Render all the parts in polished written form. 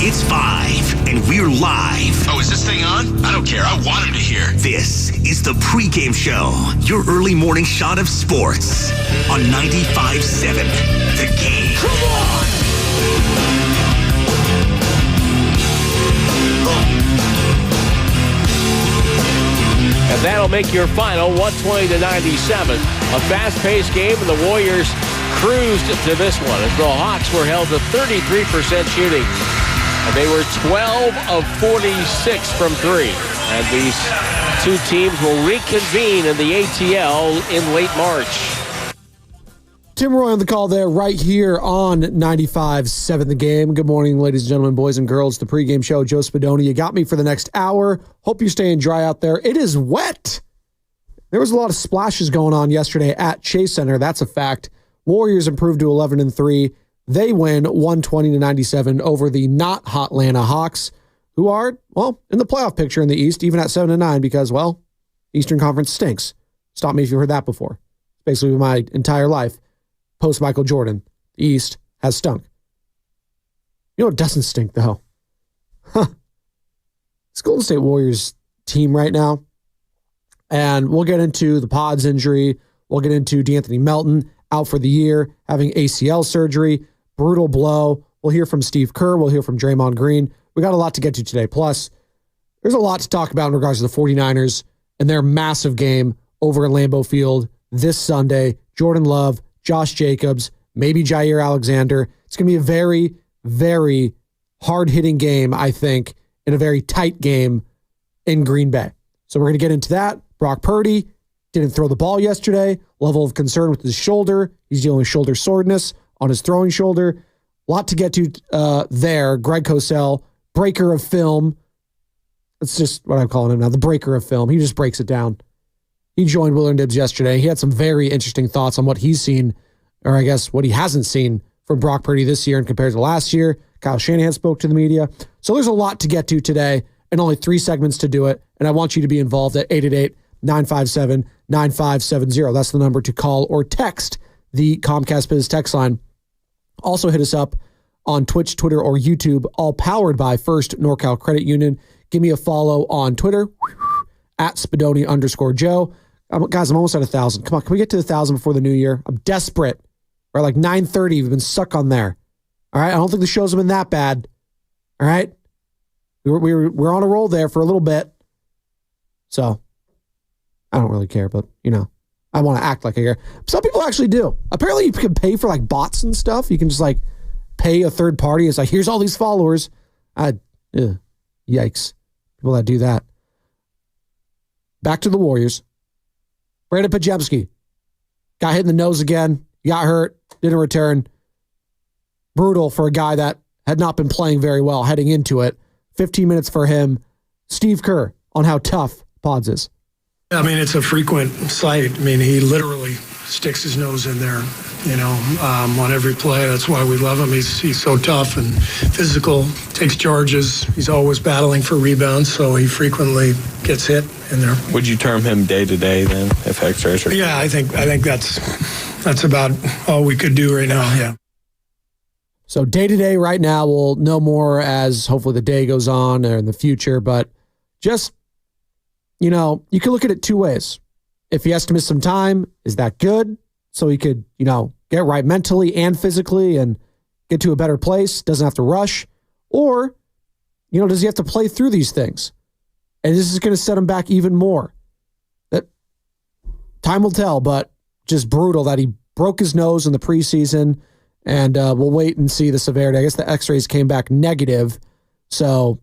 It's 5, and we're live. Oh, is this thing on? I don't care. I want him to hear. This is the Pregame Show, your early morning shot of sports on 95.7 The Game. Come on! And that'll make your final 120-97. A fast-paced game, and the Warriors cruised to this one as the Hawks were held to 33% shooting. And they were 12 of 46 from three. And these two teams will reconvene in the ATL in late March. Tim Roy on the call there right here on 95.7 The Game. Good morning, ladies and gentlemen, boys and girls. The pregame show, Joe Spadoni. You got me for the next hour. Hope you're staying dry out there. It is wet. There was a lot of splashes going on yesterday at Chase Center. That's a fact. Warriors improved to 11-3. They win 120-97 over the not hot Atlanta Hawks, who are, well, in the playoff picture in the East, even at 7-9 because, well, Eastern Conference stinks. Stop me if you've heard that before. Basically my entire life. Post Michael Jordan, the East has stunk. You know what doesn't stink, though? It's Golden State Warriors team right now. And we'll get into the Pods injury. We'll get into D'Anthony Melton out for the year, having ACL surgery, brutal blow. We'll hear from Steve Kerr. We'll hear from Draymond Green. We got a lot to get to today. Plus, there's a lot to talk about in regards to the 49ers and their massive game over at Lambeau Field this Sunday. Jordan Love, Josh Jacobs, maybe Jair Alexander. It's going to be a very, very hard-hitting game, I think, and a very tight game in Green Bay. So we're going to get into that. Brock Purdy didn't throw the ball yesterday. Level of concern with his shoulder. He's dealing with shoulder soreness on his throwing shoulder. A lot to get to there. Greg Cosell, breaker of film. That's just what I'm calling him now, the breaker of film. He just breaks it down. He joined Will and Dibs yesterday. He had some very interesting thoughts on what he's seen, or I guess what he hasn't seen from Brock Purdy this year and compared to last year. Kyle Shanahan spoke to the media. So there's a lot to get to today and only 3 segments to do it. And I want you to be involved at 888-957-9570. That's the number to call or text the Comcast Biz text line. Also hit us up on Twitch, Twitter, or YouTube, all powered by First NorCal Credit Union. Give me a follow on Twitter, at Spadoni_Joe. Guys, I'm almost at 1,000. Come on, can we get to 1,000 before the new year? I'm desperate. We're like 9:30. We've been stuck on there. All right, I don't think the shows have been that bad. All right, we're on a roll there for a little bit. So I don't really care, but you know, I want to act like I care. Some people actually do. Apparently, you can pay for like bots and stuff. You can just like pay a third party. It's like, here's all these followers. Yikes! People that do that. Back to the Warriors. Brandon Pajemski got hit in the nose again. Got hurt. Didn't return. Brutal for a guy that had not been playing very well heading into it. 15 minutes for him. Steve Kerr on how tough Pods is. I mean, it's a frequent sight. I mean, he literally sticks his nose in there, you know, on every play. That's why we love him. He's so tough and physical, takes charges. He's always battling for rebounds, so he frequently gets hit in there. Would you term him day-to-day then, if X-rays are... Yeah, I think that's about all we could do right now, yeah. So day-to-day right now, we'll know more as hopefully the day goes on or in the future, but just, you know, you can look at it two ways. If he has to miss some time, is that good? So he could, you know, get right mentally and physically and get to a better place, doesn't have to rush. Or, you know, does he have to play through these things? And this is going to set him back even more. That time will tell, but just brutal that he broke his nose in the preseason, and we'll wait and see the severity. I guess the x-rays came back negative, so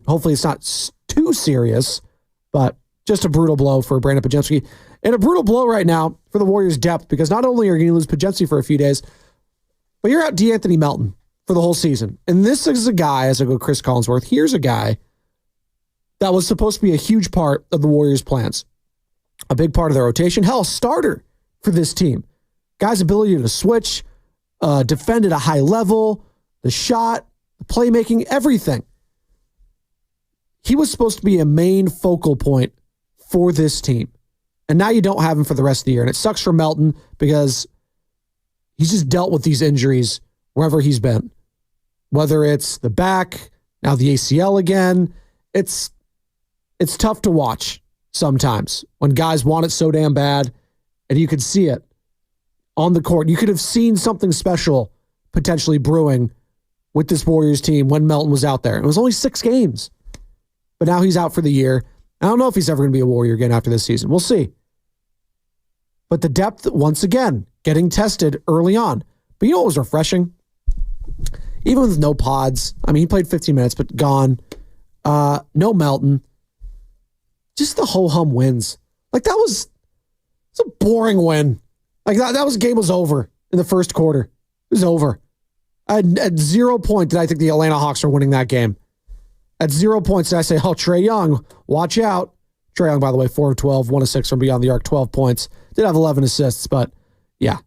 hopefully it's not too serious, but just a brutal blow for Brandon Pajemski. And a brutal blow right now for the Warriors' depth, because not only are you going to lose Pajemski for a few days, but you're out D'Anthony Melton for the whole season. And this is a guy, as I go Chris Collinsworth, here's a guy that was supposed to be a huge part of the Warriors' plans. A big part of their rotation. Hell, a starter for this team. Guy's ability to switch, defend at a high level, the shot, the playmaking, everything. He was supposed to be a main focal point for this team. And now you don't have him for the rest of the year. And it sucks for Melton because he's just dealt with these injuries wherever he's been. whether it's the back, now the ACL again. It's tough to watch sometimes when guys want it so damn bad, and you could see it on the court. You could have seen something special potentially brewing with this Warriors team when Melton was out there. It was only 6 games, but now he's out for the year. I don't know if he's ever going to be a Warrior again after this season. We'll see. But the depth, once again, getting tested early on. But you know what was refreshing? Even with no pods. I mean, he played 15 minutes, but gone. No Melton. Just the ho-hum wins. Like, it's a boring win. Like, that game was over in the first quarter. It was over. At 0 point did I think the Atlanta Hawks were winning that game. At 0 points did I say, oh, Trae Young, watch out. Trae Young, by the way, 4 of 12, 1 of 6 from beyond the arc, 12 points. Did have 11 assists, but yeah,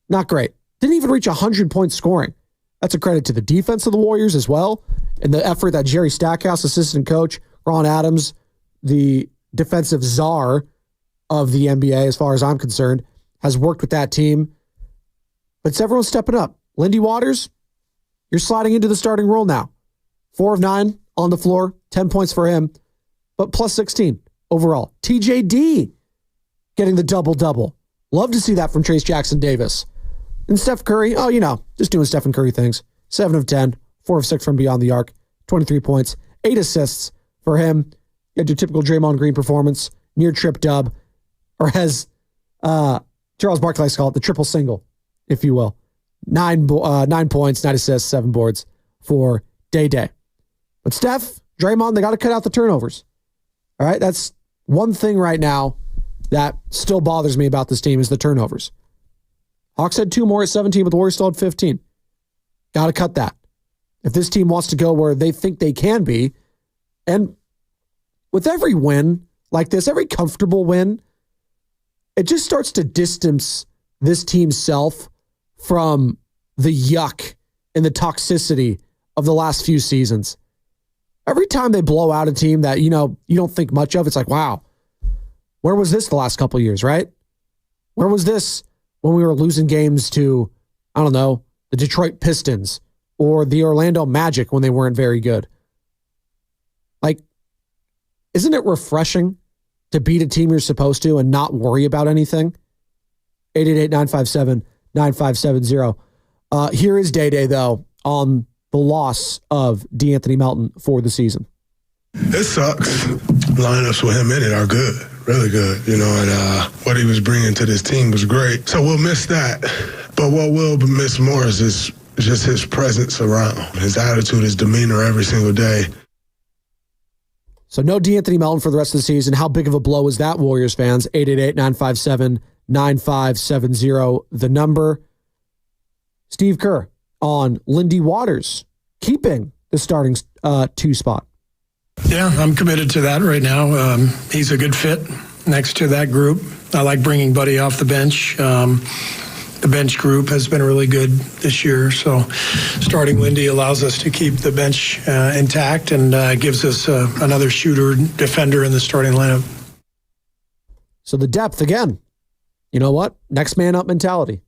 not great. Didn't even reach 100 points scoring. That's a credit to the defense of the Warriors as well, and the effort that Jerry Stackhouse, assistant coach, Ron Adams, the defensive czar of the NBA, as far as I'm concerned, has worked with that team. But it's everyone stepping up. Lindy Waters, you're sliding into the starting role now. 4 of 9 on the floor, 10 points for him, but plus 16 overall. TJD getting the double-double. Love to see that from Trace Jackson Davis. And Steph Curry, just doing Stephen Curry things. 7 of 10, 4 of 6 from beyond the arc, 23 points, 8 assists for him. You had your typical Draymond Green performance, near trip dub, or as Charles Barkley likes to call it, the triple single, if you will. 9 points, 9 assists, 7 boards for Day. But Steph, Draymond, they got to cut out the turnovers. All right, that's one thing right now that still bothers me about this team is the turnovers. Hawks had 2 more at 17, but the Warriors still had 15. Got to cut that. If this team wants to go where they think they can be, and with every win like this, every comfortable win, it just starts to distance this team's self from the yuck and the toxicity of the last few seasons. Every time they blow out a team that, you don't think much of, it's like, wow, where was this the last couple of years, right? Where was this when we were losing games to, I don't know, the Detroit Pistons or the Orlando Magic when they weren't very good? Like, isn't it refreshing to beat a team you're supposed to and not worry about anything? 888-957-9570. Here is Day, though, on the loss of DeAnthony Melton for the season. It sucks. Lineups with him in it are good, really good, and what he was bringing to this team was great. So we'll miss that. But what we'll miss more is just his presence around, his attitude, his demeanor every single day. So no DeAnthony Melton for the rest of the season. How big of a blow is that, Warriors fans? 888-957-9570, the number. Steve Kerr on Lindy Waters keeping the starting 2 spot. Yeah, I'm committed to that right now. He's a good fit next to that group. I like bringing Buddy off the bench. The bench group has been really good this year, so starting Lindy allows us to keep the bench intact and gives us another shooter, defender in the starting lineup. So the depth, again, you know what? Next man up mentality.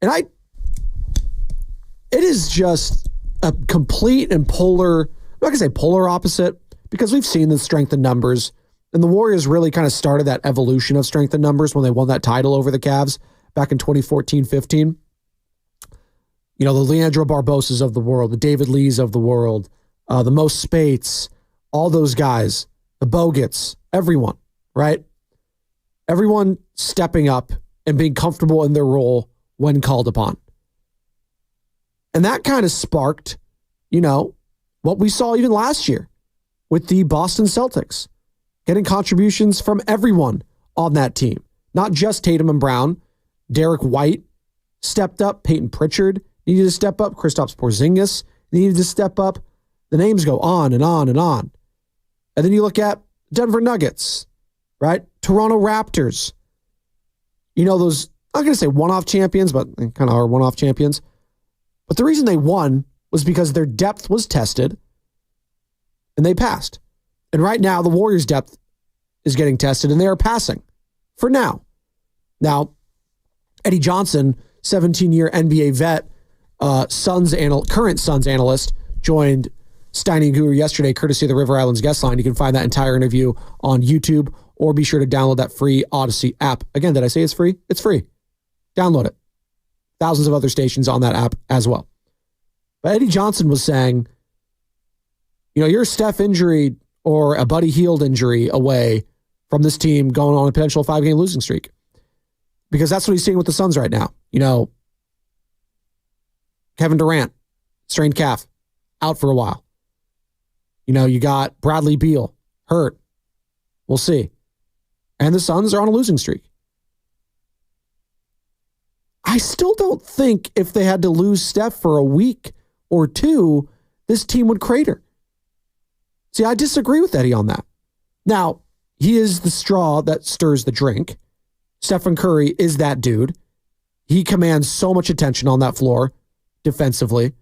And it is just a complete and polar, I'm not going to say polar opposite, because we've seen the strength in numbers, and the Warriors really kind of started that evolution of strength in numbers when they won that title over the Cavs back in 2014-15. The Leandro Barbosas of the world, the David Lees of the world, the Mo Spates, all those guys, the Bogut's, everyone, right? Everyone stepping up and being comfortable in their role when called upon. And that kind of sparked, what we saw even last year with the Boston Celtics, getting contributions from everyone on that team, not just Tatum and Brown. Derek White stepped up. Peyton Pritchard needed to step up. Kristaps Porzingis needed to step up. The names go on and on and on. And then you look at Denver Nuggets, right? Toronto Raptors. Those, I'm not going to say one-off champions, but they kind of are one-off champions. But the reason they won was because their depth was tested and they passed. And right now, the Warriors' depth is getting tested and they are passing for now. Now, Eddie Johnson, 17-year NBA vet, current Suns analyst, joined Steiny and Guru yesterday, courtesy of the River Islands guest line. You can find that entire interview on YouTube, or be sure to download that free Odyssey app. Again, did I say it's free? It's free. Download it. Thousands of other stations on that app as well. But Eddie Johnson was saying, you're a Steph injury or a Buddy Hield injury away from this team going on a potential 5-game losing streak. Because that's what he's seeing with the Suns right now. Kevin Durant, strained calf, out for a while. You got Bradley Beal, hurt. We'll see. And the Suns are on a losing streak. I still don't think if they had to lose Steph for a week or two, this team would crater. See, I disagree with Eddie on that. Now, he is the straw that stirs the drink. Stephen Curry is that dude. He commands so much attention on that floor defensively.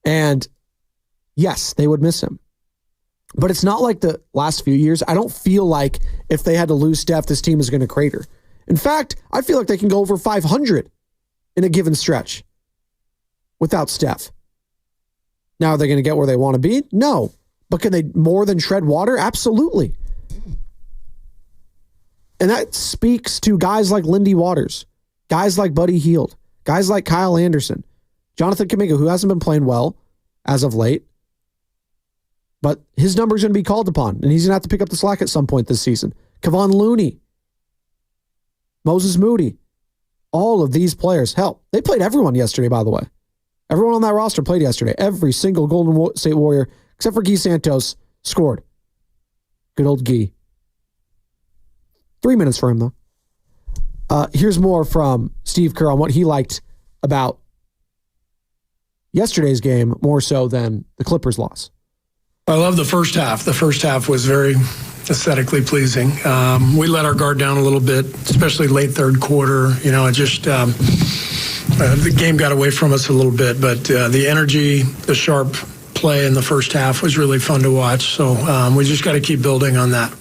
And yes, they would miss him. But it's not like the last few years. I don't feel like if they had to lose Steph, this team is going to crater. In fact, I feel like they can go over 500 in a given stretch without Steph. Now, are they going to get where they want to be? No. But can they more than tread water? Absolutely. And that speaks to guys like Lindy Waters, guys like Buddy Hield, guys like Kyle Anderson, Jonathan Kuminga, who hasn't been playing well as of late, but his number is going to be called upon, and he's going to have to pick up the slack at some point this season. Kevon Looney, Moses Moody, all of these players. Hell, they played everyone yesterday, by the way. Everyone on that roster played yesterday. Every single Golden State Warrior, except for Guy Santos, scored. Good old Guy. 3 minutes for him, though. Here's more from Steve Kerr on what he liked about yesterday's game more so than the Clippers' loss. I love the first half. The first half was very aesthetically pleasing. We let our guard down a little bit, especially late third quarter. It just the game got away from us a little bit, but the energy, the sharp play in the first half was really fun to watch. So we just got to keep building on that.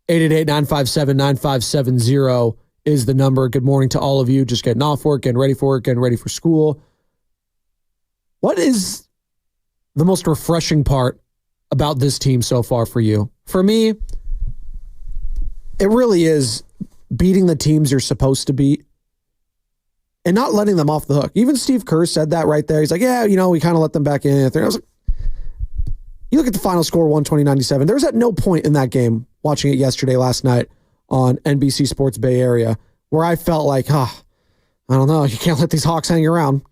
888-957-9570 is the number. Good morning to all of you. Just getting off work, getting ready for work, getting ready for school. What is the most refreshing part about this team so far for you? For me, it really is beating the teams you're supposed to beat and not letting them off the hook. Even Steve Kerr said that right there. He's like, yeah, we kind of let them back in. I was like, you look at the final score, 120-97. There was at no point in that game, watching it last night on NBC Sports Bay Area, where I felt like, I don't know, you can't let these Hawks hang around.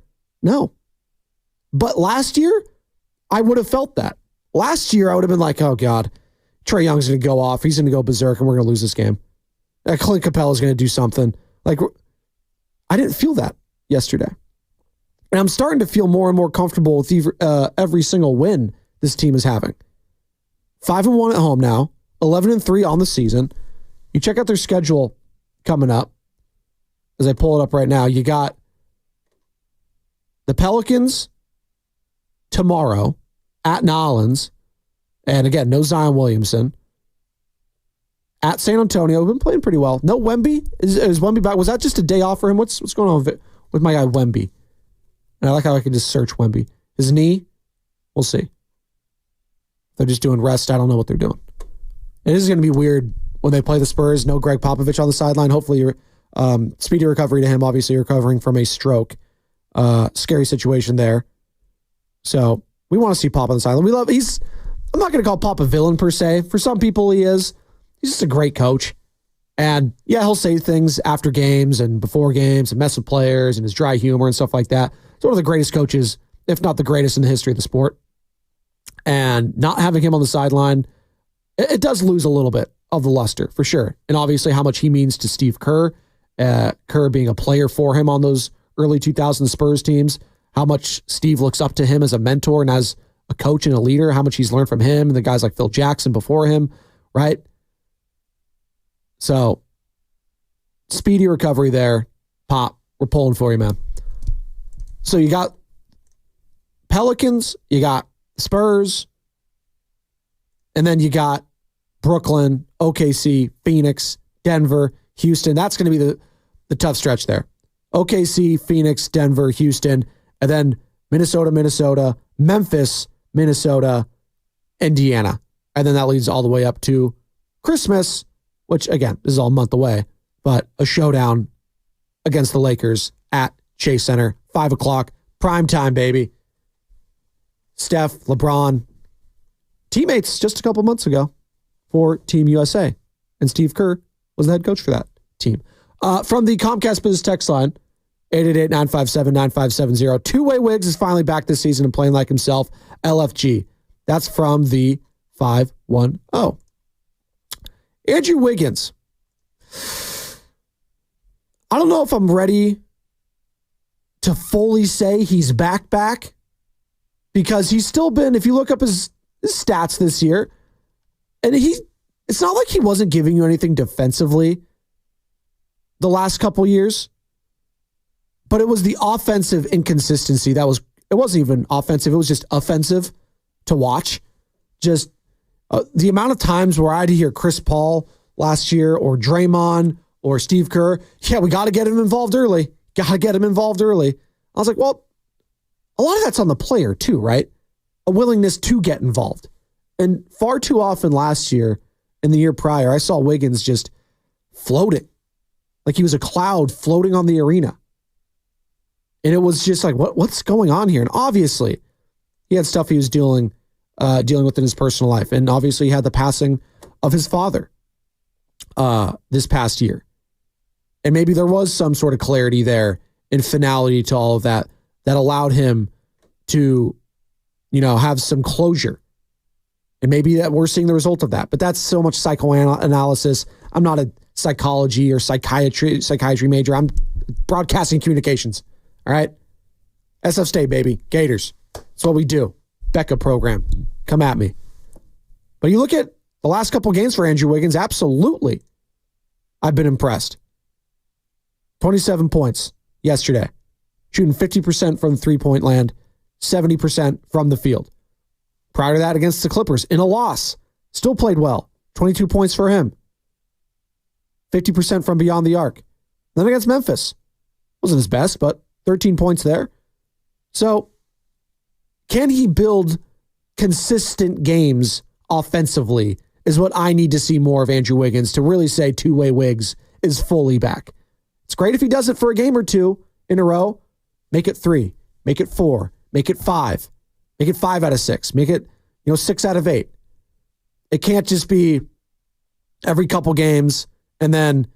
No. But last year, I would have felt that. Last year, I would have been like, oh, God, Trae Young's going to go off. He's going to go berserk, and we're going to lose this game. Clint Capella's going to do something. Like, I didn't feel that yesterday. And I'm starting to feel more and more comfortable with every single win this team is having. 5-1 at home now, 11-3 on the season. You check out their schedule coming up. As I pull it up right now, you got the Pelicans tomorrow at Nolans. And again, no Zion Williamson. At San Antonio, we've been playing pretty well. No Wemby. Is Wemby back? Was that just a day off for him? What's going on with my guy Wemby? And I like how I can just search Wemby. His knee, we'll see. They're just doing rest. I don't know what they're doing. It is going to be weird when they play the Spurs. No Greg Popovich on the sideline. Hopefully, speedy recovery to him. Obviously, recovering from a stroke. Scary situation there. So we want to see Pop on the sideline. I'm not going to call Pop a villain per se. For some people, he is. He's just a great coach. And yeah, he'll say things after games and before games and mess with players and his dry humor and stuff like that. He's one of the greatest coaches, if not the greatest in the history of the sport. And not having him on the sideline, it does lose a little bit of the luster, for sure. And obviously how much he means to Steve Kerr, Kerr being a player for him on those early 2000 Spurs teams, how much Steve looks up to him as a mentor and as a coach and a leader, how much he's learned from him and the guys like Phil Jackson before him, right? So, speedy recovery there. Pop, we're pulling for you, man. So you got Pelicans, you got Spurs, and then you got Brooklyn, OKC, Phoenix, Denver, Houston. That's going to be the tough stretch there. OKC, Phoenix, Denver, Houston. And then Minnesota, Memphis, Minnesota, Indiana. And then that leads all the way up to Christmas, which, again, this is all a month away, but a showdown against the Lakers at Chase Center, 5 o'clock, prime time, baby. Steph, LeBron, teammates just a couple months ago for Team USA. And Steve Kerr was the head coach for that team. From the Comcast Business text line, 888-957-9570. Two-way Wiggs is finally back this season and playing like himself. LFG. That's from the 510. Andrew Wiggins. I don't know if I'm ready to fully say he's back, because he's still been, if you look up his stats this year, and it's not like he wasn't giving you anything defensively the last couple years, but it was the offensive inconsistency it wasn't even offensive, it was just offensive to watch. Just the amount of times where I had to hear Chris Paul last year or Draymond or Steve Kerr, we got to get him involved early. I was like, well, a lot of that's on the player too, right? A willingness to get involved. And far too often last year and the year prior, I saw Wiggins just floating. Like he was a cloud floating on the arena. And it was just like, what's going on here? And obviously, he had stuff he was dealing with in his personal life. And obviously, he had the passing of his father this past year. And maybe there was some sort of clarity there and finality to all of that allowed him to, have some closure. And maybe that we're seeing the result of that. But that's so much psychoanalysis. I'm not a psychology or psychiatry major. I'm broadcasting communications. All right? SF State, baby. Gators. That's what we do. Becca program. Come at me. But you look at the last couple games for Andrew Wiggins, absolutely. I've been impressed. 27 points yesterday. Shooting 50% from three-point land, 70% from the field. Prior to that, against the Clippers, in a loss, still played well. 22 points for him. 50% from beyond the arc. Then against Memphis. Wasn't his best, but 13 points there. So, can he build consistent games offensively is what I need to see more of Andrew Wiggins to really say two-way Wiggs is fully back. It's great if he does it for a game or two in a row. Make it 3. Make it 4. Make it 5. Make it 5 out of 6. Make it 6 out of 8. It can't just be every couple games and then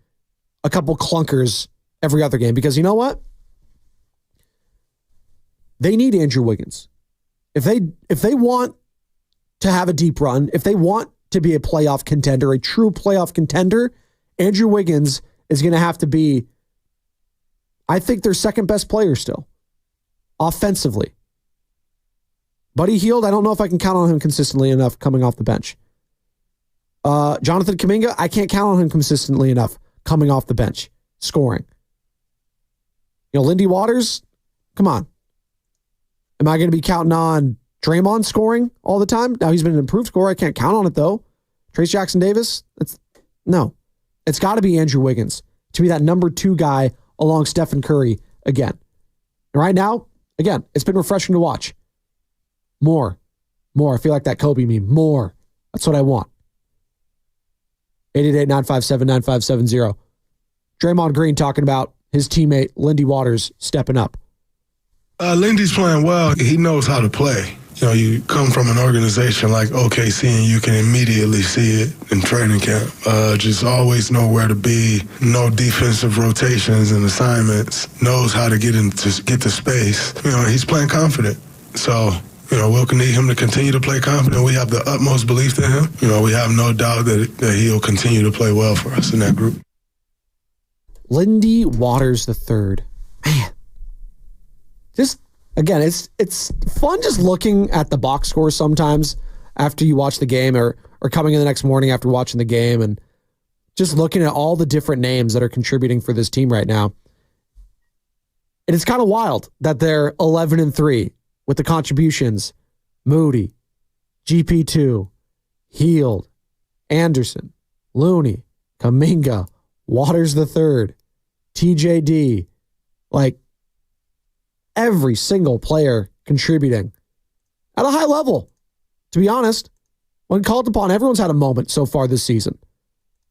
a couple clunkers every other game. Because you know what? They need Andrew Wiggins. If they want to have a deep run, if they want to be a playoff contender, a true playoff contender, Andrew Wiggins is going to have to be, I think, their second best player still, offensively. Buddy Hield, I don't know if I can count on him consistently enough coming off the bench. Jonathan Kuminga, I can't count on him consistently enough coming off the bench, scoring. Lindy Waters, come on. Am I going to be counting on Draymond scoring all the time? Now, he's been an improved scorer. I can't count on it, though. Trace Jackson-Davis? No. It's got to be Andrew Wiggins to be that number 2 guy along Stephen Curry again. And right now, again, it's been refreshing to watch. More. I feel like that Kobe meme. More. That's what I want. 888-957-9570. Draymond Green talking about his teammate, Lindy Waters, stepping up. Lindy's playing well. He knows how to play. You come from an organization like OKC and you can immediately see it in training camp. Just always know where to be, no defensive rotations and assignments, knows how to get to space. He's playing confident. So, we'll need him to continue to play confident. We have the utmost belief in him. We have no doubt that he'll continue to play well for us in that group. Lindy Waters III. Man. Just, again, it's fun just looking at the box score sometimes after you watch the game or coming in the next morning after watching the game and just looking at all the different names that are contributing for this team right now. And it's kind of wild that they're 11-3 with the contributions. Moody, GP2, Hield, Anderson, Looney, Kuminga, Waters III, TJD. every single player contributing at a high level. To be honest, when called upon, everyone's had a moment so far this season.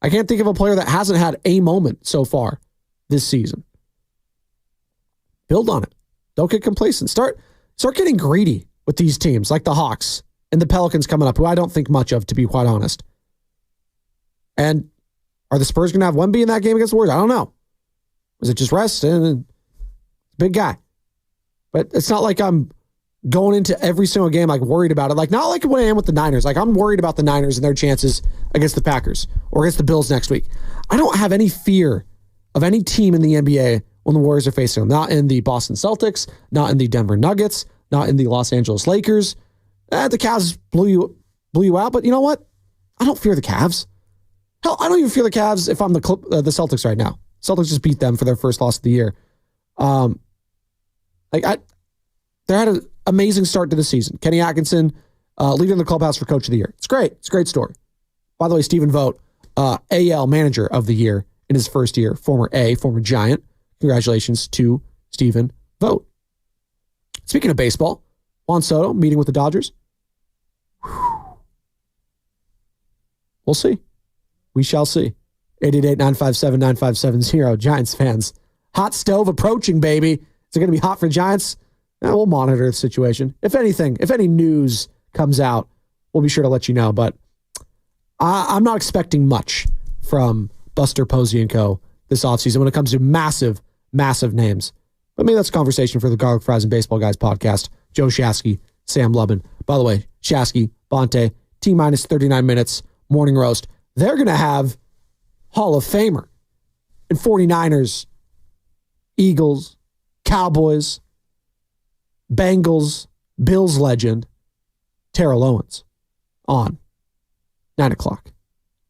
I can't think of a player that hasn't had a moment so far this season. Build on it. Don't get complacent. Start getting greedy with these teams like the Hawks and the Pelicans coming up, who I don't think much of, to be quite honest. And are the Spurs going to have Wemby in that game against the Warriors? I don't know. Was it just rest? And big guy. But it's not like I'm going into every single game like worried about it. Like not like when I am with the Niners. Like I'm worried about the Niners and their chances against the Packers or against the Bills next week. I don't have any fear of any team in the NBA when the Warriors are facing them. Not in the Boston Celtics, not in the Denver Nuggets, not in the Los Angeles Lakers. The Cavs blew you out, but you know what? I don't fear the Cavs. Hell, I don't even fear the Cavs if I'm the Celtics right now. Celtics just beat them for their first loss of the year. They had an amazing start to the season. Kenny Atkinson leading the clubhouse for Coach of the Year. It's great. It's a great story. By the way, Stephen Vogt, AL Manager of the Year in his first year. Former Giant. Congratulations to Stephen Vogt. Speaking of baseball, Juan Soto meeting with the Dodgers. We'll see. We shall see. 888-957-9570. Giants fans. Hot stove approaching, baby. Is it going to be hot for Giants? We'll monitor the situation. If anything, if any news comes out, we'll be sure to let you know. But I'm not expecting much from Buster Posey & Co. this offseason when it comes to massive, massive names. But maybe that's a conversation for the Garlic Fries and Baseball Guys podcast. Joe Shasky, Sam Lubin. By the way, Shasky, Bonte, T-minus 39 minutes, morning roast. They're going to have Hall of Famer and 49ers, Eagles, Cowboys, Bengals, Bills legend, Terrell Owens on 9 o'clock.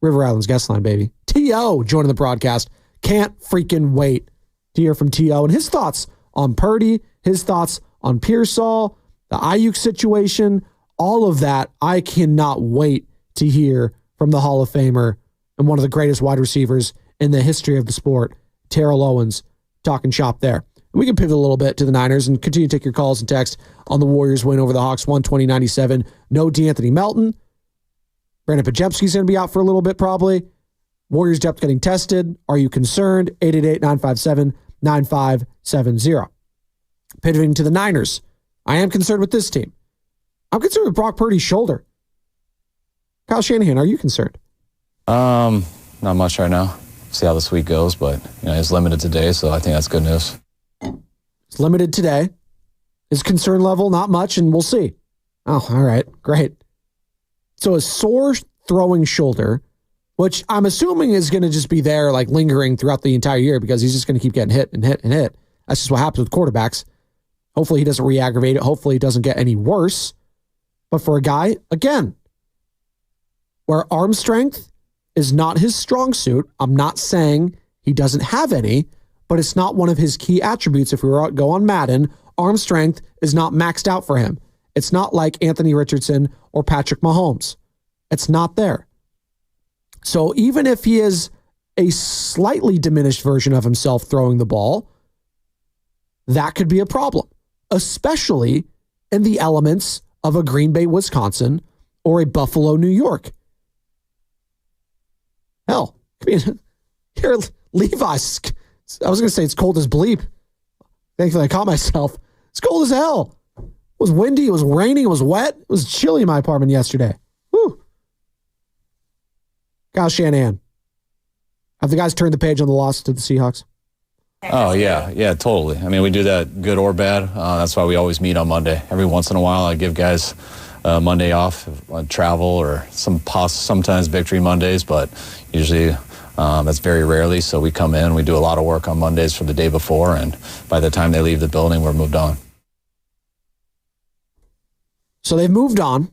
River Island's guest line, baby. T.O. joining the broadcast. Can't freaking wait to hear from T.O. and his thoughts on Purdy, his thoughts on Pearsall, the Ayuk situation, all of that. I cannot wait to hear from the Hall of Famer and one of the greatest wide receivers in the history of the sport, Terrell Owens, talking shop there. We can pivot a little bit to the Niners and continue to take your calls and text on the Warriors win over the Hawks, 120-97. No D'Anthony Melton. Brandon Pajemski's going to be out for a little bit probably. Warriors depth getting tested. Are you concerned? 888-957-9570. Pivoting to the Niners. I am concerned with this team. I'm concerned with Brock Purdy's shoulder. Kyle Shanahan, are you concerned? Not much right now. See how this week goes, but he's limited today, so I think that's good news. It's limited today. His concern level, not much, and we'll see. Oh, all right. Great. So a sore throwing shoulder, which I'm assuming is going to just be there, like lingering throughout the entire year because he's just going to keep getting hit and hit and hit. That's just what happens with quarterbacks. Hopefully he doesn't re-aggravate it. Hopefully it doesn't get any worse. But for a guy, again, where arm strength is not his strong suit, I'm not saying he doesn't have any, but it's not one of his key attributes. If we go on Madden, arm strength is not maxed out for him. It's not like Anthony Richardson or Patrick Mahomes. It's not there. So even if he is a slightly diminished version of himself throwing the ball, that could be a problem, especially in the elements of a Green Bay, Wisconsin, or a Buffalo, New York. Hell, I mean, here, Levi's, I was going to say it's cold as bleep. Thankfully, I caught myself. It's cold as hell. It was windy. It was raining. It was wet. It was chilly in my apartment yesterday. Whew. Kyle Shanahan. Have the guys turned the page on the loss to the Seahawks? Oh, yeah, totally. I mean, we do that good or bad. That's why we always meet on Monday. Every once in a while, I give guys Monday off, travel, or sometimes victory Mondays, but usually that's very rarely. So we come in, we do a lot of work on Mondays for the day before, and by the time they leave the building, we're moved on. So they've moved on,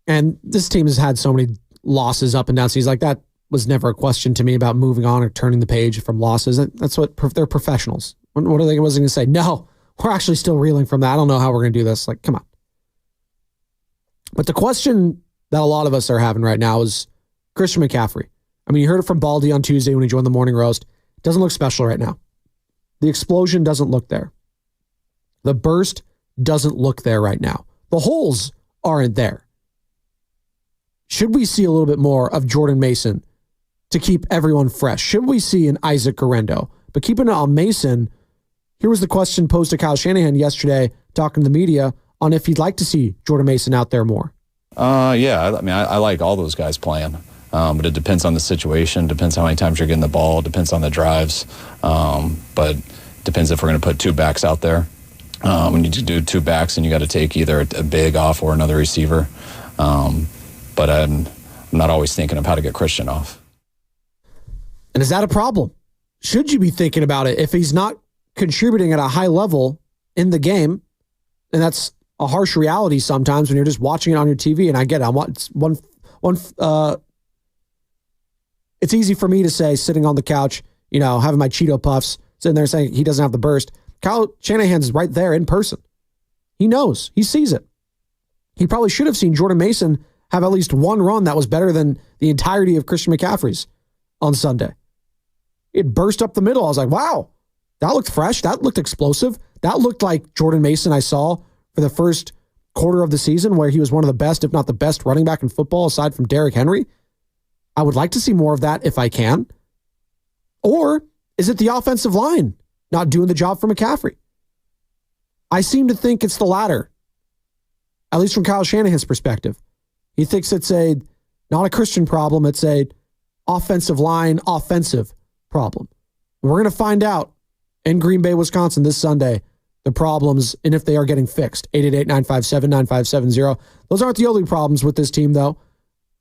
and this team has had so many losses up and down seasons. Like, that was never a question to me about moving on or turning the page from losses. That's what they're professionals. What are they going to say? No, we're actually still reeling from that. I don't know how we're going to do this. Like, come on. But the question that a lot of us are having right now is Christian McCaffrey. I mean, you heard it from Baldy on Tuesday when he joined the morning roast. It doesn't look special right now. The explosion doesn't look there. The burst doesn't look there right now. The holes aren't there. Should we see a little bit more of Jordan Mason to keep everyone fresh? Should we see an Isaac Guerrero? But keeping it on Mason, here was the question posed to Kyle Shanahan yesterday, talking to the media, on if he'd like to see Jordan Mason out there more. Yeah, I mean, I like all those guys playing, but it depends on the situation, depends how many times you're getting the ball, depends on the drives, but depends if we're going to put two backs out there. When you do two backs, and you got to take either a big off or another receiver. But I'm not always thinking of how to get Christian off. And is that a problem? Should you be thinking about it if he's not contributing at a high level in the game? And that's a harsh reality sometimes when you're just watching it on your TV. And I get it. It's easy for me to say, sitting on the couch, having my Cheeto Puffs, sitting there saying he doesn't have the burst. Kyle Shanahan's right there in person. He knows. He sees it. He probably should have seen Jordan Mason have at least one run that was better than the entirety of Christian McCaffrey's on Sunday. It burst up the middle. I was like, wow, that looked fresh. That looked explosive. That looked like Jordan Mason I saw for the first quarter of the season, where he was one of the best, if not the best, running back in football aside from Derrick Henry. I would like to see more of that if I can. Or is it the offensive line not doing the job for McCaffrey? I seem to think it's the latter, at least from Kyle Shanahan's perspective. He thinks it's not a Christian problem, it's a offensive line offensive problem. We're going to find out in Green Bay, Wisconsin this Sunday, the problems and if they are getting fixed. 888-957-9570. Those aren't the only problems with this team, though.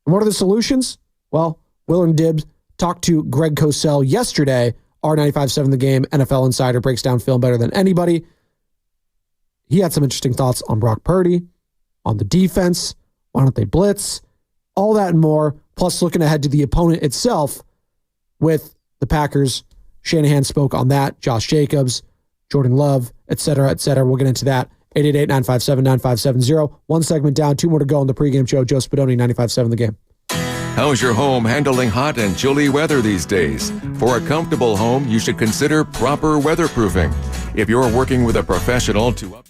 And what are the solutions? Well, Willard Dibbs talked to Greg Cosell yesterday. Our 95.7 The Game NFL insider breaks down film better than anybody. He had some interesting thoughts on Brock Purdy, on the defense, why don't they blitz, all that and more, plus looking ahead to the opponent itself with the Packers. Shanahan spoke on that, Josh Jacobs, Jordan Love, et cetera, et cetera. We'll get into that. 888-957-9570. One segment down, two more to go on the pregame show. Joe Spadoni, 95.7 The Game. How's your home handling hot and chilly weather these days? For a comfortable home, you should consider proper weatherproofing. If you're working with a professional to upgrade.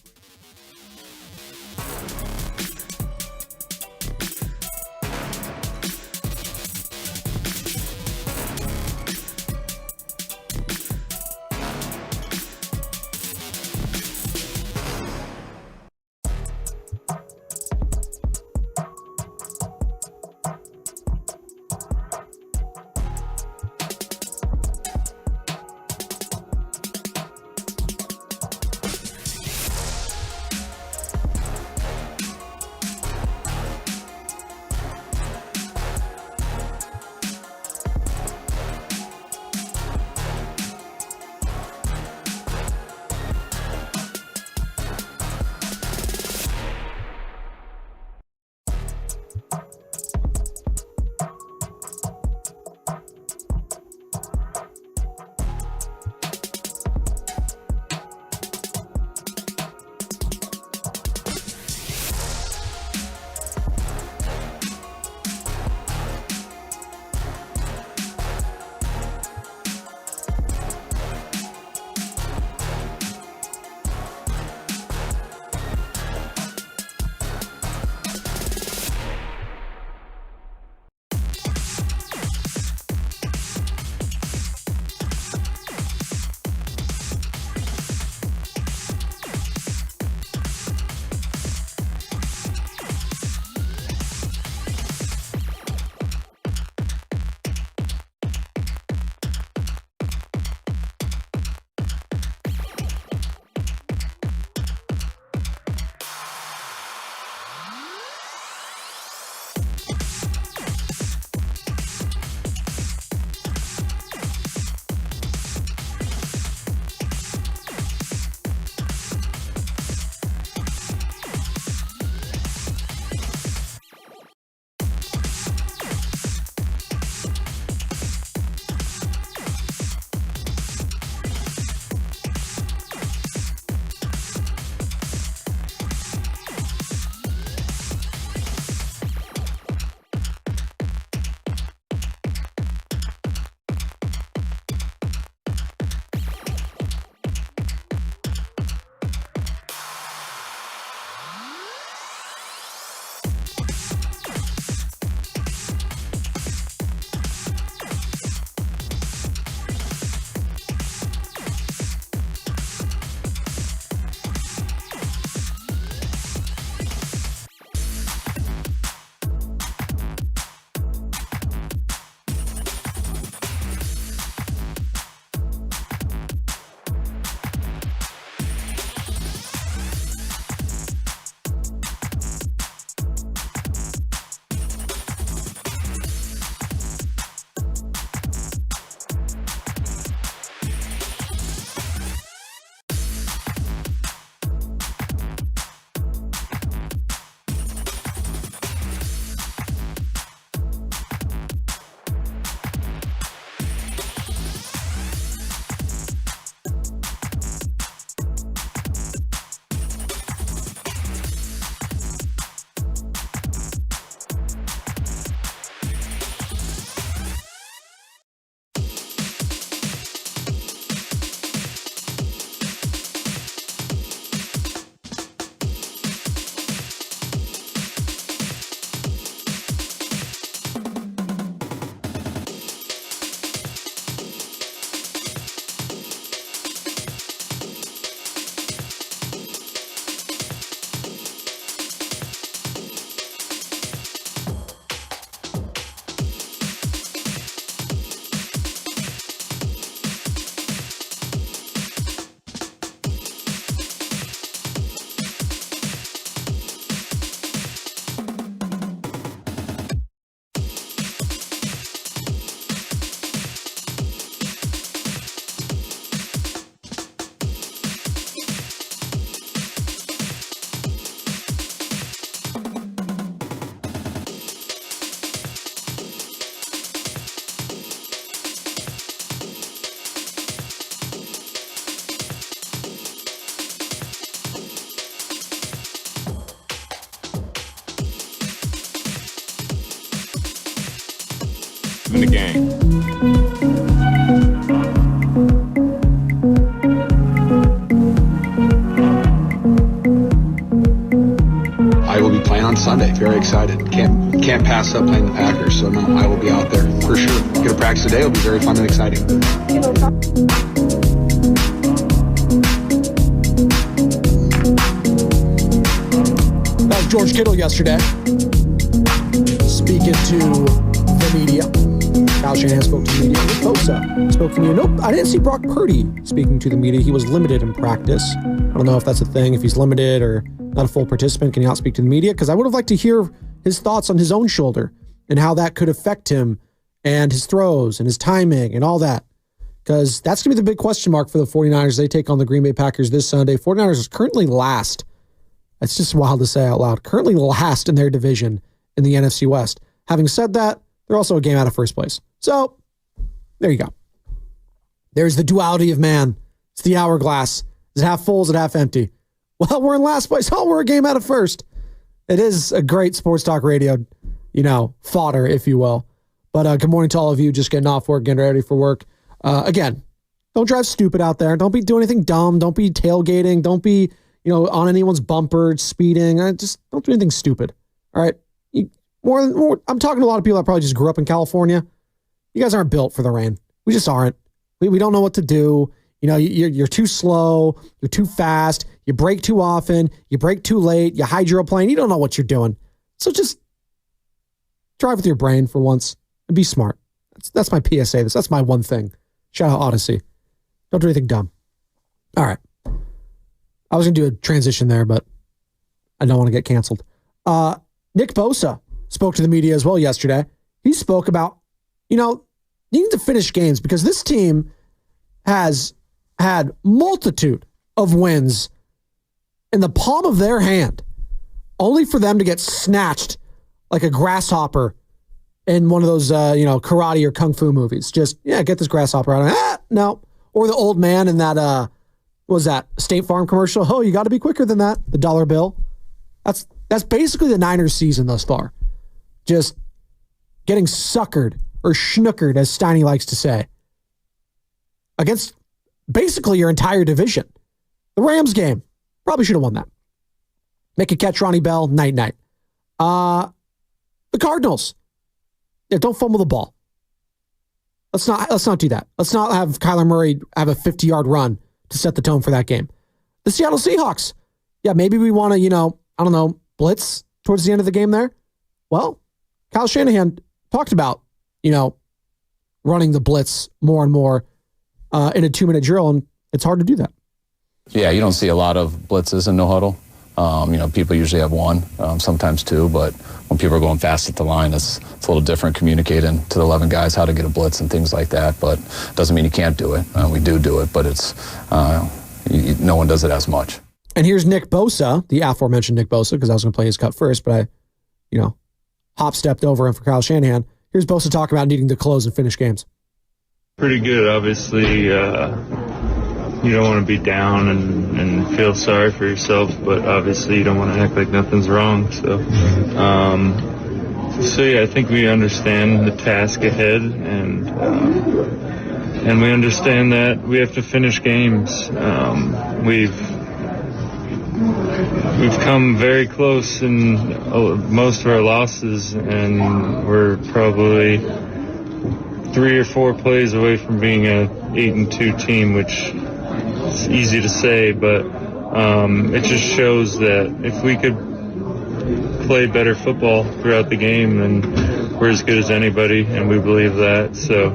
aggressive in the game. I will be playing on Sunday. Very excited. Can't pass up playing the Packers. So no, I will be out there for sure. Get to practice today. It'll be very fun and exciting. That was George Kittle yesterday, speaking to the media. Kyle Shanahan spoke to the media. Nick Bosa spoke to the media. Nope, I didn't see Brock Purdy speaking to the media. He was limited in practice. I don't know if that's a thing, if he's limited or not a full participant. Can he not speak to the media? Because I would have liked to hear his thoughts on his own shoulder and how that could affect him and his throws and his timing and all that. Because that's going to be the big question mark for the 49ers. They take on the Green Bay Packers this Sunday. 49ers is currently last. That's just wild to say out loud. Currently last in their division in the NFC West. Having said that, they're also a game out of first place. So, there you go. There's the duality of man. It's the hourglass. Is it half full? Is it half empty? Well, we're in last place. Oh, we're a game out of first. It is a great sports talk radio, fodder, if you will. But good morning to all of you just getting off work, getting ready for work. Again, don't drive stupid out there. Don't be doing anything dumb. Don't be tailgating. Don't be, on anyone's bumper, speeding. Just don't do anything stupid. All right? More. I'm talking to a lot of people that probably just grew up in California. You guys aren't built for the rain. We just aren't. We don't know what to do. You're too slow. You're too fast. You brake too often. You brake too late. You hydroplane. You don't know what you're doing. So just drive with your brain for once and be smart. That's my PSA. That's my one thing. Shout out Odyssey. Don't do anything dumb. All right. I was going to do a transition there, but I don't want to get canceled. Nick Bosa spoke to the media as well yesterday. He spoke about, needing to finish games because this team has had multitude of wins in the palm of their hand, only for them to get snatched like a grasshopper in one of those, karate or kung fu movies. Just, get this grasshopper out. No. Or the old man in that, what was that, State Farm commercial? Oh, you got to be quicker than that. The dollar bill. That's basically the Niners season thus far. Just getting suckered or schnookered, as Steiny likes to say, against basically your entire division. The Rams game, probably should have won that. Make a catch, Ronnie Bell, night. The Cardinals, don't fumble the ball. Let's not do that. Let's not have Kyler Murray have a 50-yard run to set the tone for that game. The Seattle Seahawks, maybe we want to, blitz towards the end of the game there. Well, Kyle Shanahan talked about, running the blitz more and more in a 2-minute drill, and it's hard to do that. Yeah, you don't see a lot of blitzes in no huddle. People usually have one, sometimes two, but when people are going fast at the line, it's a little different communicating to the 11 guys how to get a blitz and things like that, but it doesn't mean you can't do it. We do it, but it's no one does it as much. And here's Nick Bosa, the aforementioned Nick Bosa, because I was going to play his cut first, but I, hop-stepped over him for Kyle Shanahan. Here's Bosa talking about needing to close and finish games. Pretty good, obviously. You don't want to be down and feel sorry for yourself, but obviously you don't want to act like nothing's wrong. So I think we understand the task ahead, and we understand that we have to finish games. We've come very close in most of our losses, and we're probably 3 or 4 plays away from being a 8-2 team, which is easy to say, but it just shows that if we could play better football throughout the game, then we're as good as anybody, and we believe that. So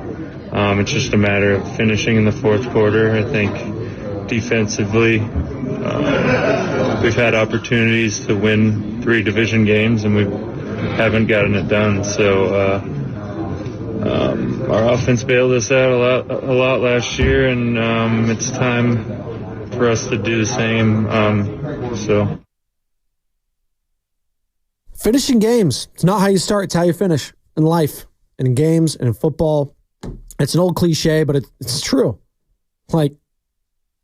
it's just a matter of finishing in the fourth quarter. I think defensively, we've had opportunities to win 3 division games, and we haven't gotten it done. So our offense bailed us out a lot last year, and it's time for us to do the same. Finishing games. It's not how you start, it's how you finish in life and in games and in football. It's an old cliche, but it's true. Like,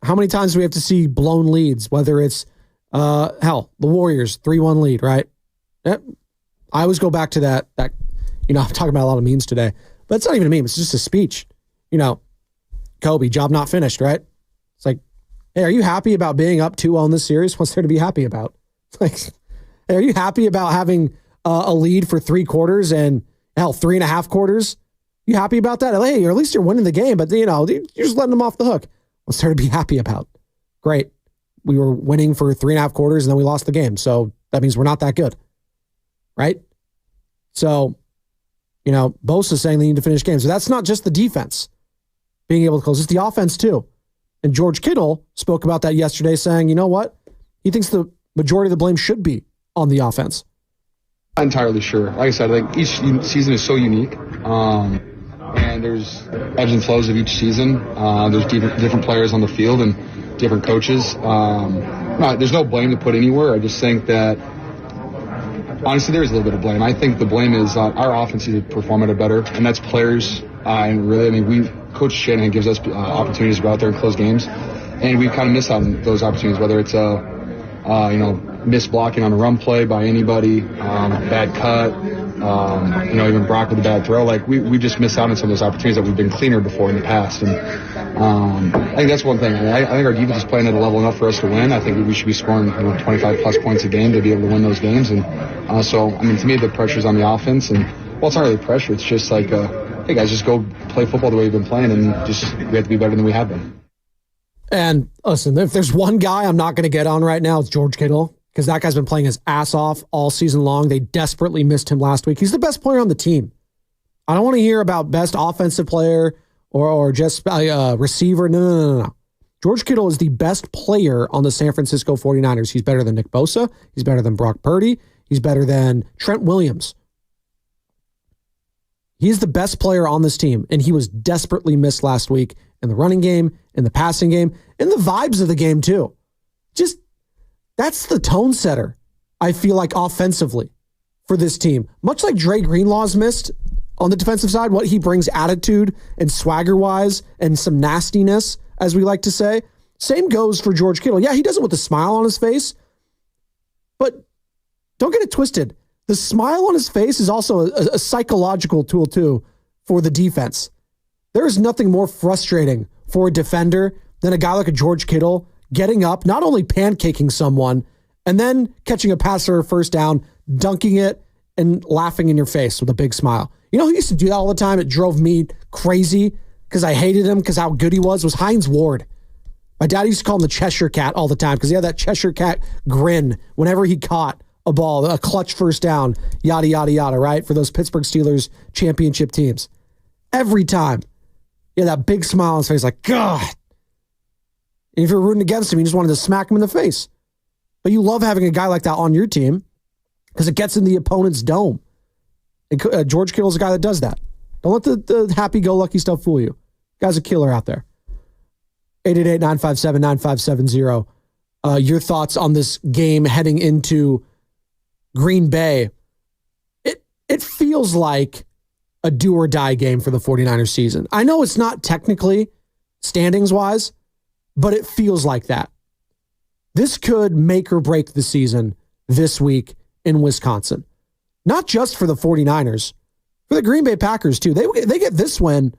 how many times do we have to see blown leads, whether it's, the Warriors, 3-1 lead, right? I always go back to that, I'm talking about a lot of memes today, But it's not even a meme. It's just a speech. Kobe, job not finished, right? It's like, hey, are you happy about being up 2-0 in this series? What's there to be happy about? Like, hey, are you happy about having a lead for 3 quarters and, hell, 3.5 quarters? You happy about that? Hey, or at least you're winning the game, but, you're just letting them off the hook. What's there to be happy about? Great. We were winning for 3.5 quarters, and then we lost the game. So that means we're not that good, right? So, Bosa's saying they need to finish games. So that's not just the defense being able to close. It's the offense, too. And George Kittle spoke about that yesterday, saying, you know what? He thinks the majority of the blame should be on the offense. Not entirely sure. Like I said, each season is so unique. And there's ebbs and flows of each season. There's different players on the field and different coaches. There's no blame to put anywhere. I just think that, honestly, there is a little bit of blame. I think the blame is our offense needs to perform at a better, and that's players. And really, Coach Shanahan gives us opportunities to go out there and close games, and we kind of miss out on those opportunities, whether it's missed blocking on a run play by anybody, bad cut, even Brock with a bad throw. We just miss out on some of those opportunities that we've been cleaner before in the past. And I think that's one thing. I think our defense is playing at a level enough for us to win. I think we should be scoring 25 plus points a game to be able to win those games. And to me, the pressure's on the offense. And it's not really pressure. It's just like, hey guys, just go play football the way you've been playing, and we have to be better than we have been. And listen, if there's one guy I'm not going to get on right now, it's George Kittle, because that guy's been playing his ass off all season long. They desperately missed him last week. He's the best player on the team. I don't want to hear about best offensive player or just receiver. No. George Kittle is the best player on the San Francisco 49ers. He's better than Nick Bosa. He's better than Brock Purdy. He's better than Trent Williams. He's the best player on this team, and he was desperately missed last week in the running game, in the passing game, in the vibes of the game too. Just, that's the tone setter, I feel like, offensively for this team. Much like Dre Greenlaw's missed on the defensive side, what he brings attitude and swagger-wise and some nastiness, as we like to say, same goes for George Kittle. Yeah, he does it with a smile on his face, but don't get it twisted. The smile on his face is also a psychological tool, too, for the defense. There is nothing more frustrating for a defender than a guy like a George Kittle getting up, not only pancaking someone, and then catching a pass for a first down, dunking it, and laughing in your face with a big smile. You know who used to do that all the time? It drove me crazy because I hated him because how good he was Hines Ward. My dad used to call him the Cheshire Cat all the time because he had that Cheshire Cat grin whenever he caught a ball, a clutch first down, yada, yada, yada, right? For those Pittsburgh Steelers championship teams. Every time. Yeah, that big smile on his face, like, God. And if you're rooting against him, you just wanted to smack him in the face. But you love having a guy like that on your team because it gets in the opponent's dome. And George Kittle's a guy that does that. Don't let the happy-go-lucky stuff fool you. Guy's a killer out there. 888-957-9570. Your thoughts on this game heading into Green Bay. It feels like a do-or-die game for the 49ers season. I know it's not technically standings-wise, but it feels like that. This could make or break the season this week in Wisconsin. Not just for the 49ers, for the Green Bay Packers, too. They get this win.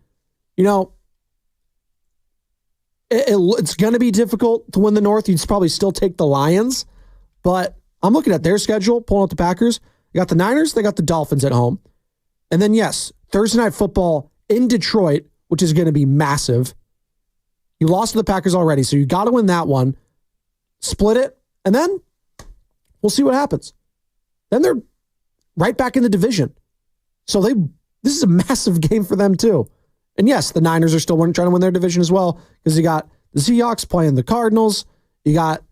It's going to be difficult to win the North. You'd probably still take the Lions, but I'm looking at their schedule, pulling up the Packers. You got the Niners, they got the Dolphins at home. And then, yes, Thursday Night Football in Detroit, which is going to be massive. You lost to the Packers already, so you got to win that one. Split it, and then we'll see what happens. Then they're right back in the division. So this is a massive game for them, too. And yes, the Niners are still trying to win their division as well because you got the Seahawks playing the Cardinals. You got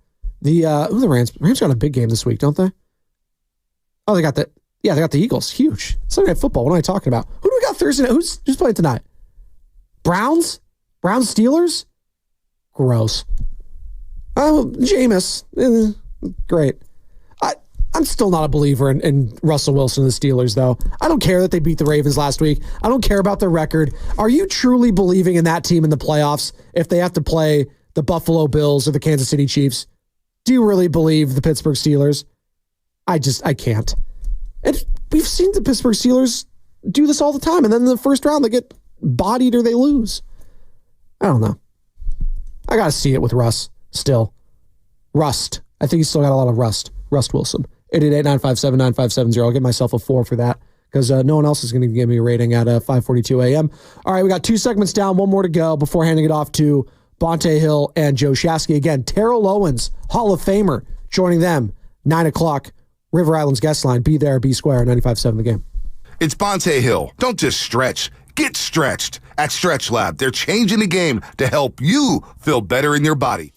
the Rams. Rams got a big game this week, don't they? Oh, they got the Eagles. Huge. Sunday Night Football. What am I talking about? Who do we got Thursday night? Who's playing tonight? Browns? Browns Steelers? Gross. Jameis. Great. I'm still not a believer in Russell Wilson and the Steelers, though. I don't care that they beat the Ravens last week. I don't care about their record. Are you truly believing in that team in the playoffs if they have to play the Buffalo Bills or the Kansas City Chiefs? Do you really believe the Pittsburgh Steelers? I can't. And we've seen the Pittsburgh Steelers do this all the time. And then in the first round, they get bodied or they lose. I don't know. I got to see it with Russ still. Rust. I think he's still got a lot of rust. Rust Wilson. 888-957-9570. I'll give myself a 4 for that because no one else is going to give me a rating at 5:42 a.m. All right, we got 2 segments down, 1 more to go before handing it off to Bonte Hill and Joe Shasky. Again, Terrell Owens, Hall of Famer, joining them, 9 o'clock, River Island's guest line. Be there, be square, 95.7 The Game. It's Bonte Hill. Don't just stretch. Get stretched. At Stretch Lab, they're changing the game to help you feel better in your body.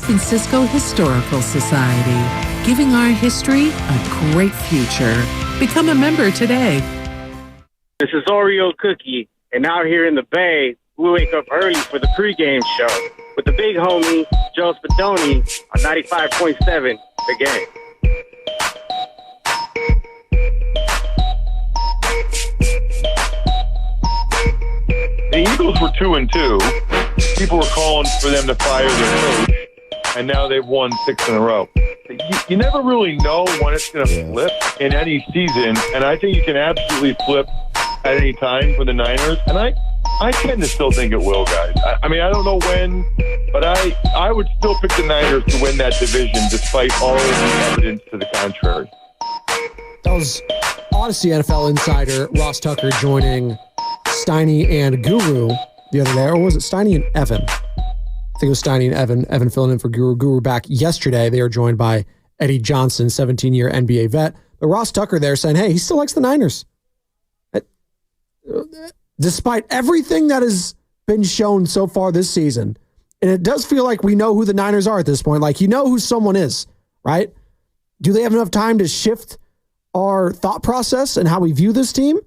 Francisco Historical Society, giving our history a great future. Become a member today. This is Oreo Cookie, and out here in the Bay, we wake up early for the pregame show with the big homie, Joe Spadoni, on 95.7 The Game. The Eagles were 2-2. People were calling for them to fire their coach, and now they've won 6 in a row. You never really know when it's going to flip in any season, and I think you can absolutely flip at any time for the Niners, and I tend to still think it will, guys. I mean, I don't know when, but I would still pick the Niners to win that division despite all of the evidence to the contrary. That was Odyssey NFL insider Ross Tucker joining Steiny and Guru the other day, or was it Steiny and Evan? I think it was Steiny and Evan. Evan filling in for Guru. Guru back yesterday. They are joined by Eddie Johnson, 17-year NBA vet. But Ross Tucker there saying, hey, he still likes the Niners. Despite everything that has been shown so far this season, and it does feel like we know who the Niners are at this point. Like, you know who someone is, right? Do they have enough time to shift our thought process and how we view this team?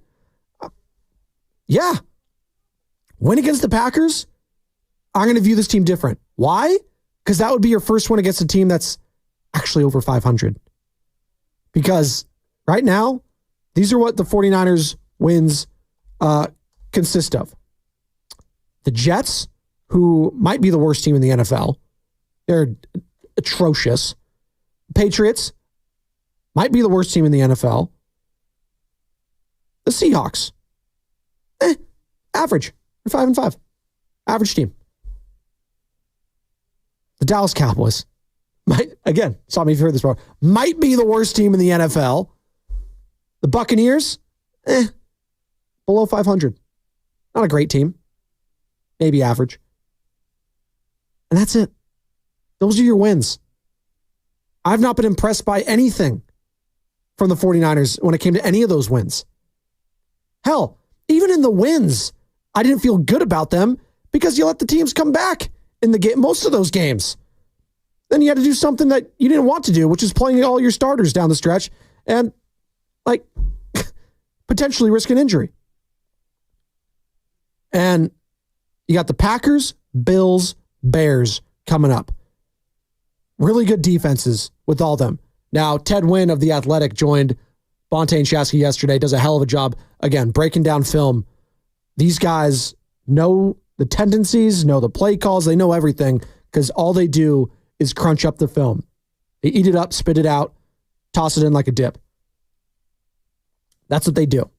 Yeah. Win against the Packers, I'm going to view this team different. Why? Because that would be your first one against a team that's actually over 500. Because right now, these are what the 49ers wins consist of. The Jets, who might be the worst team in the NFL. They're atrocious. Patriots might be the worst team in the NFL. The Seahawks, average. They're 5-5. Average team. The Dallas Cowboys stop me if you heard this before, might be the worst team in the NFL. The Buccaneers, below 500. Not a great team. Maybe average. And that's it. Those are your wins. I've not been impressed by anything from the 49ers when it came to any of those wins. Hell, even in the wins, I didn't feel good about them because you let the teams come back in the game, most of those games. Then you had to do something that you didn't want to do, which is playing all your starters down the stretch and potentially risk an injury. And you got the Packers, Bills, Bears coming up. Really good defenses with all of them. Now, Ted Wynn of The Athletic joined Bonte and Shasky yesterday, does a hell of a job, again, breaking down film. These guys know the tendencies, know the play calls, they know everything because all they do is crunch up the film. They eat it up, spit it out, toss it in like a dip. That's what they do.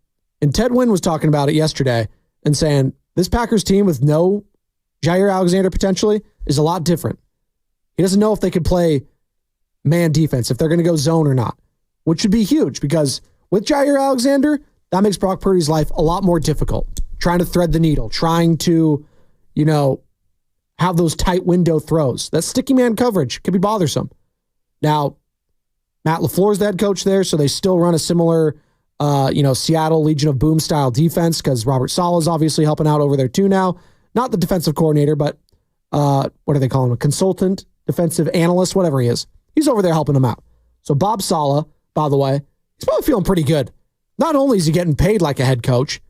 And Ted Wynn was talking about it yesterday and saying this Packers team with no Jair Alexander potentially is a lot different. He doesn't know if they could play man defense, if they're going to go zone or not, which would be huge because with Jair Alexander, that makes Brock Purdy's life a lot more difficult. Trying to thread the needle, trying to, have those tight window throws. That sticky man coverage could be bothersome. Now, Matt LaFleur's the head coach there, so they still run a similar, Seattle Legion of Boom style defense because Robert Saleh is obviously helping out over there too now. Not the defensive coordinator, but what do they call him? A consultant, defensive analyst, whatever he is. He's over there helping them out. So Bob Saleh, by the way, he's probably feeling pretty good. Not only is he getting paid like a head coach,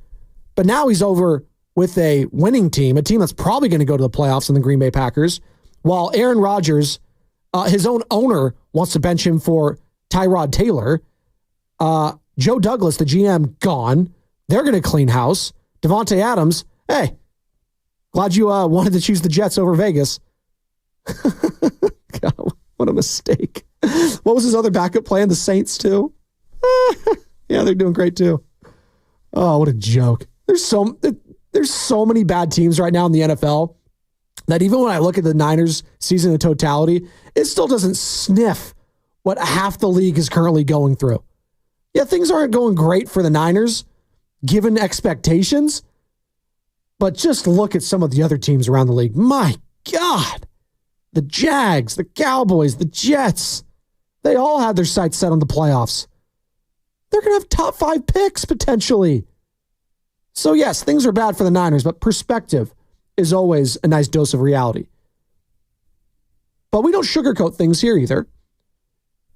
but now he's over with a winning team, a team that's probably going to go to the playoffs in the Green Bay Packers, while Aaron Rodgers, his own owner, wants to bench him for Tyrod Taylor. Joe Douglas, the GM, gone. They're going to clean house. Devontae Adams, hey, glad you wanted to choose the Jets over Vegas. God, what a mistake. What was his other backup playing? The Saints, too? Yeah, they're doing great, too. Oh, what a joke. There's so many bad teams right now in the NFL that even when I look at the Niners season in totality, it still doesn't sniff what half the league is currently going through. Yeah, things aren't going great for the Niners, given expectations, but just look at some of the other teams around the league. My God, the Jags, the Cowboys, the Jets, they all have their sights set on the playoffs. They're going to have top 5 picks potentially. So yes, things are bad for the Niners, but perspective is always a nice dose of reality. But we don't sugarcoat things here either.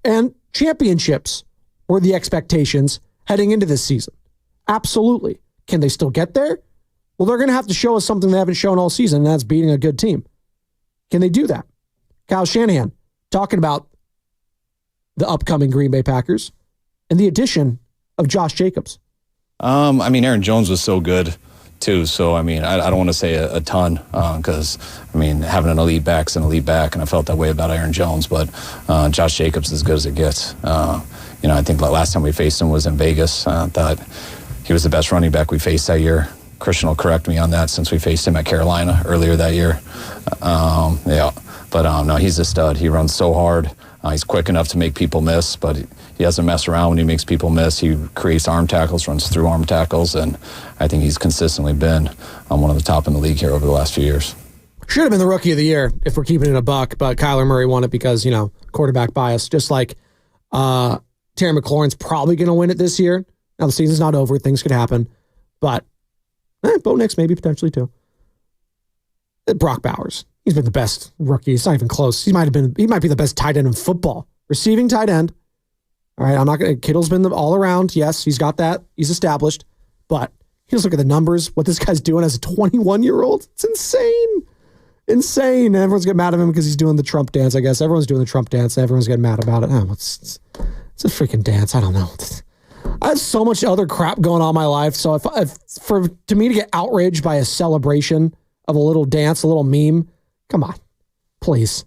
And championships were the expectations heading into this season. Absolutely. Can they still get there? Well, they're going to have to show us something they haven't shown all season, and that's beating a good team. Can they do that? Kyle Shanahan talking about the upcoming Green Bay Packers and the addition of Josh Jacobs. Aaron Jones was so good too. So, I don't want to say a ton because, having an elite back's an elite back, and I felt that way about Aaron Jones. But Josh Jacobs is as good as it gets. I think the last time we faced him was in Vegas. I thought he was the best running back we faced that year. Christian will correct me on that since we faced him at Carolina earlier that year. No, he's a stud. He runs so hard. He's quick enough to make people miss, but he doesn't mess around when he makes people miss. He creates arm tackles, runs through arm tackles, and I think he's consistently been one of the top in the league here over the last few years. Should have been the Rookie of the Year if we're keeping it a buck, but Kyler Murray won it because, quarterback bias. Just like Terry McLaurin's probably going to win it this year. Now, the season's not over. Things could happen. But Bo Nix maybe potentially too. Brock Bowers. He's been the best rookie. It's not even close. He might be the best tight end in football. Receiving tight end. All right, Kittle's been all around. Yes, he's got that. He's established. But you just look at the numbers, what this guy's doing as a 21-year-old. It's insane. Insane. And everyone's getting mad at him because he's doing the Trump dance, I guess. Everyone's doing the Trump dance. And everyone's getting mad about it. It's a freaking dance. I don't know. I have so much other crap going on in my life. So to me to get outraged by a celebration of a little dance, a little meme, come on, please.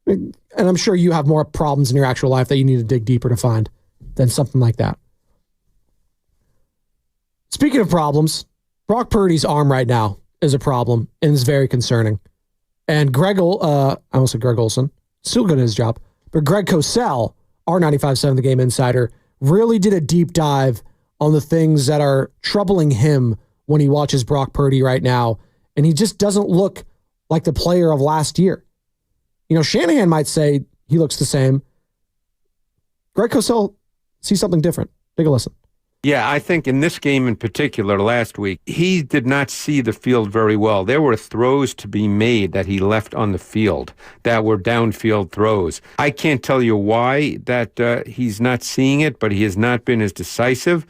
And I'm sure you have more problems in your actual life that you need to dig deeper to find than something like that. Speaking of problems, Brock Purdy's arm right now is a problem and is very concerning. And I almost said Greg Olson, still good at his job, but Greg Cosell, our 95.7 The Game Insider, really did a deep dive on the things that are troubling him when he watches Brock Purdy right now. And he just doesn't look like the player of last year. Shanahan might say he looks the same. Greg Cosell sees something different. Take a listen. Yeah, I think in this game in particular last week, he did not see the field very well. There were throws to be made that he left on the field that were downfield throws. I can't tell you why that he's not seeing it, but he has not been as decisive.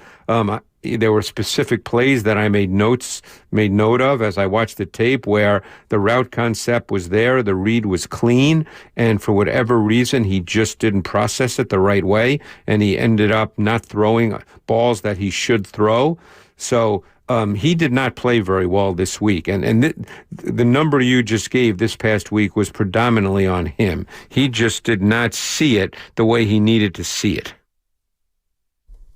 There were specific plays that I made note of as I watched the tape where the route concept was there, the read was clean, and for whatever reason, he just didn't process it the right way, and he ended up not throwing balls that he should throw. So he did not play very well this week. And the number you just gave this past week was predominantly on him. He just did not see it the way he needed to see it.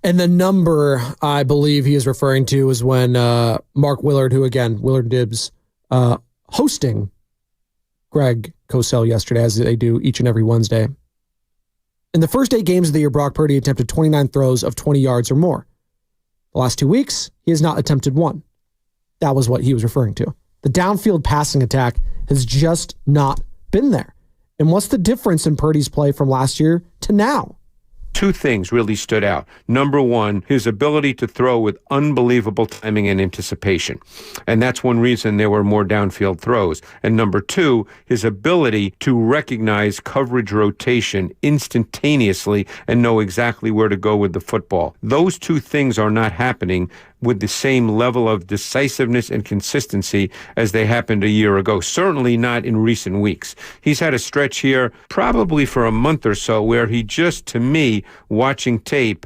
And the number I believe he is referring to is when Mark Willard, who again, Willard Dibs, hosting Greg Cosell yesterday, as they do each and every Wednesday. In the first 8 games of the year, Brock Purdy attempted 29 throws of 20 yards or more. The last 2 weeks, he has not attempted one. That was what he was referring to. The downfield passing attack has just not been there. And what's the difference in Purdy's play from last year to now? 2 things really stood out. Number one, his ability to throw with unbelievable timing and anticipation. And that's one reason there were more downfield throws. And number 2, his ability to recognize coverage rotation instantaneously and know exactly where to go with the football. Those 2 things are not happening with the same level of decisiveness and consistency as they happened a year ago. Certainly not in recent weeks. He's had a stretch here probably for a month or so where he just, to me, watching tape,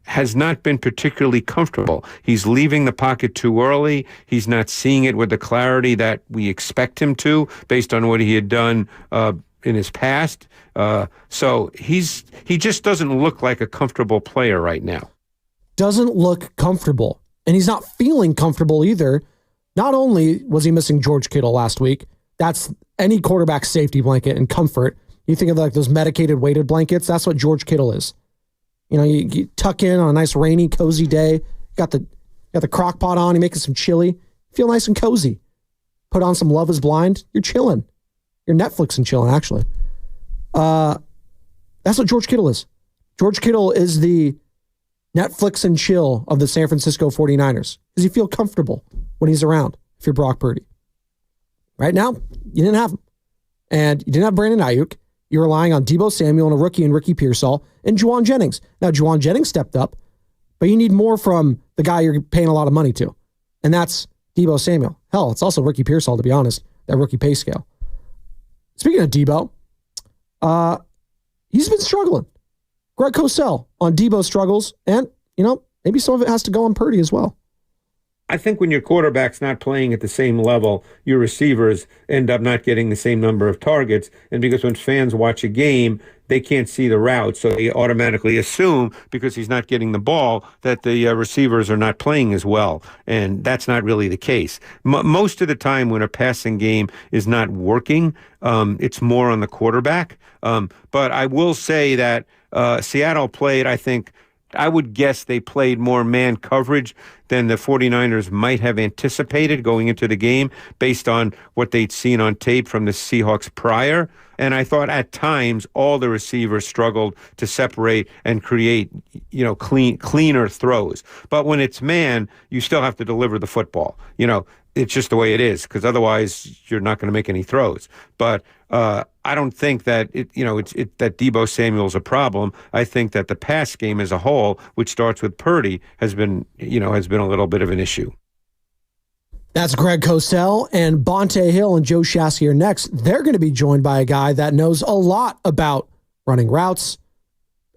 has not been particularly comfortable. He's leaving the pocket too early. He's not seeing it with the clarity that we expect him to based on what he had done in his past. So he just doesn't look like a comfortable player right now. Doesn't look comfortable. And he's not feeling comfortable either. Not only was he missing George Kittle last week, that's any quarterback safety blanket and comfort. You think of like those medicated weighted blankets, that's what George Kittle is. You tuck in on a nice rainy, cozy day, got the crock pot on, you're making some chili, feel nice and cozy. Put on some Love is Blind, you're chilling. You're Netflix and chilling, actually. That's what George Kittle is. George Kittle is the Netflix and chill of the San Francisco 49ers. Does he feel comfortable when he's around if you're Brock Purdy? Right now, you didn't have him. And you didn't have Brandon Ayuk. You're relying on Deebo Samuel and a rookie and Ricky Pearsall and Juwan Jennings. Now, Juwan Jennings stepped up, but you need more from the guy you're paying a lot of money to. And that's Deebo Samuel. Hell, it's also Ricky Pearsall, to be honest, that rookie pay scale. Speaking of Deebo, he's been struggling. Greg Cosell on Deebo's struggles, and, maybe some of it has to go on Purdy as well. I think when your quarterback's not playing at the same level, your receivers end up not getting the same number of targets. And because when fans watch a game, they can't see the route, so they automatically assume, because he's not getting the ball, that the receivers are not playing as well. And that's not really the case. Most of the time when a passing game is not working, it's more on the quarterback. But I will say that Seattle played, I would guess they played more man coverage than the 49ers might have anticipated going into the game based on what they'd seen on tape from the Seahawks prior. And I thought at times all the receivers struggled to separate and create, cleaner throws. But when it's man, you still have to deliver the football. It's just the way it is, because otherwise you're not going to make any throws. But I don't think that that Deebo Samuel's a problem. I think that the pass game as a whole, which starts with Purdy, has been a little bit of an issue. That's Greg Cosell, and Bonte Hill and Joe Shasky are next. They're going to be joined by a guy that knows a lot about running routes,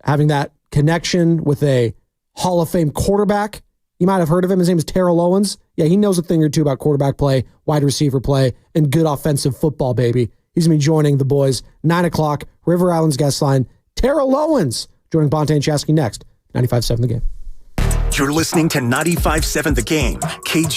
having that connection with a Hall of Fame quarterback. You might have heard of him. His name is Terrell Owens. Yeah, he knows a thing or two about quarterback play, wide receiver play, and good offensive football, baby. He's going to be joining the boys, 9 o'clock, River Islands guest line. Terrell Owens joining Bonte and Shasky next, 95.7 The Game. You're listening to 95.7 The Game, KG.